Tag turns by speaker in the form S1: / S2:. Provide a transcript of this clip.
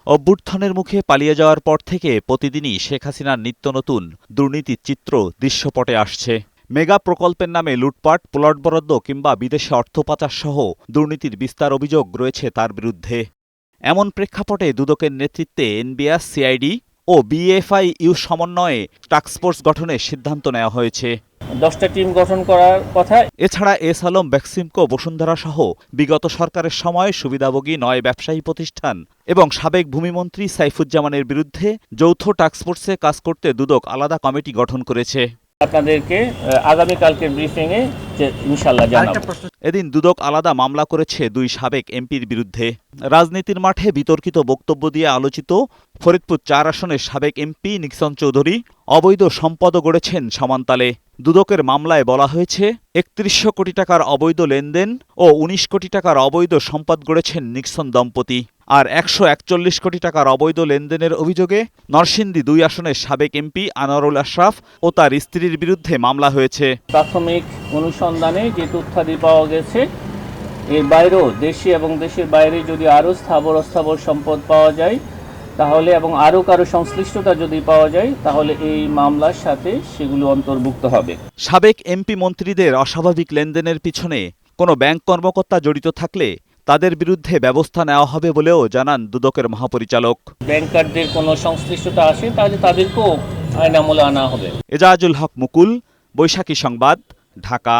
S1: অভ্যুত্থানের মুখে পালিয়ে যাওয়ার পর থেকে প্রতিদিনই শেখ হাসিনার নিত্য নতুন দুর্নীতির চিত্র দৃশ্যপটে আসছে। মেগা প্রকল্পের নামে লুটপাট, প্লট বরাদ্দ কিংবা বিদেশে অর্থ পাচার সহ দুর্নীতির বিস্তার অভিযোগ রয়েছে তার বিরুদ্ধে। এমন প্রেক্ষাপটে দুদকের নেতৃত্বে এনবিআর, সিআইডি ও বিএফআইইউ সমন্বয়ে টাস্কফোর্স গঠনের সিদ্ধান্ত নেওয়া হয়েছে।
S2: 10টা টিম গঠন করার কথা।
S1: এছাড়া এস আলম, বেক্সিমকো, বসুন্ধরা সহ বিগত সরকারের সময় সুবিধাভোগী 9 ব্যবসায়ী প্রতিষ্ঠান এবং সাবেক ভূমিমন্ত্রী সাইফুজ্জামানের বিরুদ্ধে যৌথ টাস্কফোর্সে কাজ করতে দুদক আলাদা কমিটি গঠন করেছে।
S2: আপনাদেরকে আগামীকালকের ব্রিফিংয়ে ইনশাআল্লাহ জানাবো।
S1: এদিন দুদক আলাদা মামলা করেছে 2 সাবেক এমপির বিরুদ্ধে। রাজনীতির মাঠে বিতর্কিত বক্তব্য দিয়ে আলোচিত ফরিদপুর 4 আসনের সাবেক এমপি নিক্সন চৌধুরী অবৈধ সম্পদও গড়েছেন সমানতালে। দুদকের মামলায় বলা হয়েছে 3100 কোটি টাকার অবৈধ লেনদেন ও 19 কোটি টাকার অবৈধ সম্পদ গড়েছেন নিক্সন দম্পতি। আর 141 কোটি টাকার অবৈধ লেনদেনের অভিযোগে নরসিংদী 2 আসনের সাবেক এমপি আনোয়ারুল আশরাফ ও তার স্ত্রীর বিরুদ্ধে মামলা হয়েছে।
S2: প্রাথমিক অনুসন্ধানে যে তথ্যাদি পাওয়া গেছে, এর বাইরেও দেশে এবং দেশের বাইরে যদি আরও স্থাবর অস্থাবর সম্পদ পাওয়া যায় তাহলে এবং আরও কারো সংশ্লিষ্টতা যদি পাওয়া যায় তাহলে এই মামলার সাথে সেগুলো অন্তর্ভুক্ত হবে।
S1: সাবেক এমপি মন্ত্রীদের অস্বাভাবিক লেনদেনের পিছনে কোনো ব্যাংক কর্মকর্তা জড়িত থাকলে তাদের বিরুদ্ধে ব্যবস্থা নেওয়া হবে বলেও জানান দুদকের মহাপরিচালক।
S2: ব্যাংকারদের কোনো সংশ্লিষ্টতা আসে তাহলে তাদেরকেও আইন আমলে আনা হবে।
S1: এজাজুল হক মুকুল, বৈশাখী সংবাদ, ঢাকা।